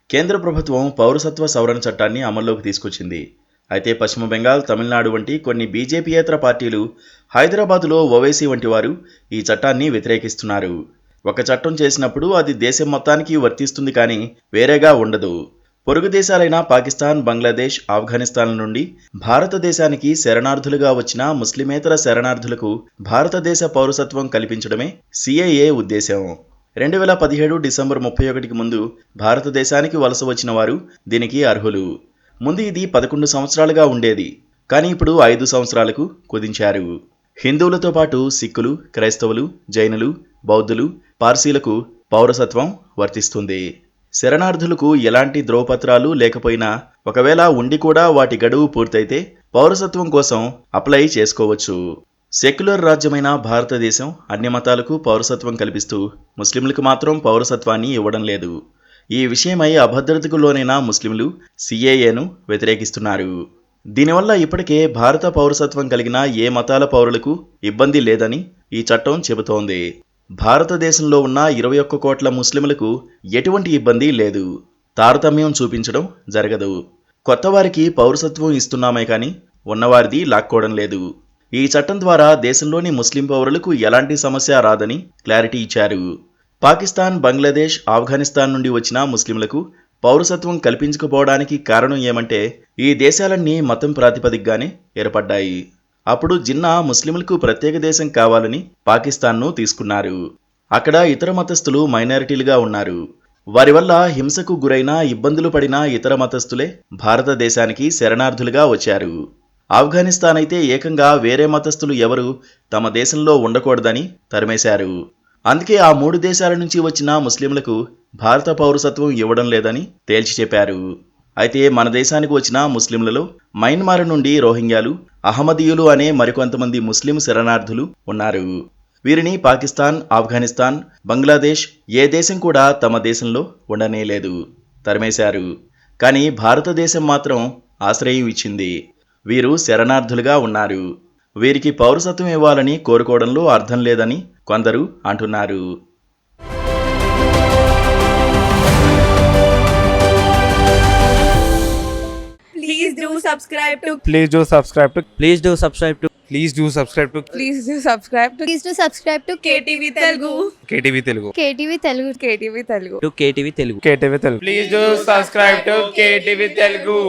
కేంద్ర ప్రభుత్వం పౌరసత్వ సవరణ చట్టాన్ని అమల్లోకి తీసుకొచ్చింది. అయితే పశ్చిమ బెంగాల్, తమిళనాడు వంటి కొన్ని బీజేపీయేతర పార్టీలు, హైదరాబాదులో ఓవైసీ వంటి వారు ఈ చట్టాన్ని వ్యతిరేకిస్తున్నారు. ఒక చట్టం చేసినప్పుడు అది దేశం మొత్తానికి వర్తిస్తుంది కానీ వేరేగా ఉండదు. పొరుగు దేశాలైన పాకిస్తాన్, బంగ్లాదేశ్, ఆఫ్ఘనిస్తాన్ల నుండి భారతదేశానికి శరణార్థులుగా వచ్చిన ముస్లిమేతర శరణార్థులకు భారతదేశ పౌరసత్వం కల్పించడమే సిఏఏ ఉద్దేశం. 2017 డిసెంబర్ 31కి ముందు భారతదేశానికి వలస వచ్చిన వారు దీనికి అర్హులు. ముందు ఇది 11 సంవత్సరాలుగా ఉండేది, కానీ ఇప్పుడు 5 సంవత్సరాలకు కుదించారు. హిందువులతో పాటు సిక్కులు, క్రైస్తవులు, జైనులు, బౌద్ధులు, పార్సీలకు పౌరసత్వం వర్తిస్తుంది. శరణార్థులకు ఎలాంటి ధ్రువపత్రాలు లేకపోయినా, ఒకవేళ ఉండి కూడా వాటి గడువు పూర్తయితే పౌరసత్వం కోసం అప్లై చేసుకోవచ్చు. సెక్యులర్ రాజ్యమైన భారతదేశం అన్ని మతాలకు పౌరసత్వం కల్పిస్తూ ముస్లింలకు మాత్రం పౌరసత్వాన్ని ఇవ్వడం లేదు. ఈ విషయమై అభద్రతకు లోనైన ముస్లింలు సిఏఏను వ్యతిరేకిస్తున్నారు. దీనివల్ల ఇప్పటికే భారత పౌరసత్వం కలిగిన ఏ మతాల పౌరులకు ఇబ్బంది లేదని ఈ చట్టం చెబుతోంది. భారతదేశంలో ఉన్న 21 కోట్ల ముస్లింలకు ఎటువంటి ఇబ్బంది లేదు. తారతమ్యం చూపించడం జరగదు. కొత్త వారికి పౌరసత్వం ఇస్తున్నామే కానీ ఉన్నవారిది లాక్కోవడం లేదు. ఈ చట్టం ద్వారా దేశంలోని ముస్లిం పౌరులకు ఎలాంటి సమస్య రాదని క్లారిటీ ఇచ్చారు. పాకిస్తాన్, బంగ్లాదేశ్, ఆఫ్ఘనిస్తాన్ నుండి వచ్చిన ముస్లింలకు పౌరసత్వం కల్పించకపోవడానికి కారణం ఏమంటే, ఈ దేశాలన్నీ మతం ప్రాతిపదికగానే ఏర్పడ్డాయి. అప్పుడు జిన్నా ముస్లింలకు ప్రత్యేక దేశం కావాలని పాకిస్తాన్ను తీసుకున్నారు. అక్కడ ఇతర మతస్థులు మైనారిటీలుగా ఉన్నారు. వారి వల్ల హింసకు గురైన, ఇబ్బందులు పడిన ఇతర మతస్థులే భారతదేశానికి శరణార్థులుగా వచ్చారు. ఆఫ్ఘనిస్తాన్ అయితే ఏకంగా వేరే మతస్థులు ఎవరు తమ దేశంలో ఉండకూడదని తరిమేశారు. అందుకే ఆ 3 దేశాల నుంచి వచ్చిన ముస్లింలకు భారత పౌరసత్వం ఇవ్వడం లేదని తేల్చి చెప్పారు. అయితే మన దేశానికి వచ్చిన ముస్లింలలో మయన్మార్ నుండి రోహింగ్యాలు, అహ్మదీయులు అనే మరికొంతమంది ముస్లిం శరణార్థులు ఉన్నారు. వీరిని పాకిస్తాన్, ఆఫ్ఘనిస్తాన్, బంగ్లాదేశ్ ఏ దేశం కూడా తమ దేశంలో ఉండనేలేదు, తరిమేశారు. కానీ భారతదేశం మాత్రం ఆశ్రయం ఇచ్చింది. వీరు శరణార్థులుగా ఉన్నారు. వీరికి పౌరసత్వం ఇవ్వాలని కోరుకోవడంలో అర్థం లేదని కొందరు అంటున్నారు. Please do subscribe to Please do subscribe to Please do subscribe to Please do subscribe to Please do subscribe to Please do subscribe to KTV Telugu. KTV Telugu. KTV Telugu. KTV Telugu. KTV Telugu. KTV Telugu. Please do subscribe to KTV Telugu.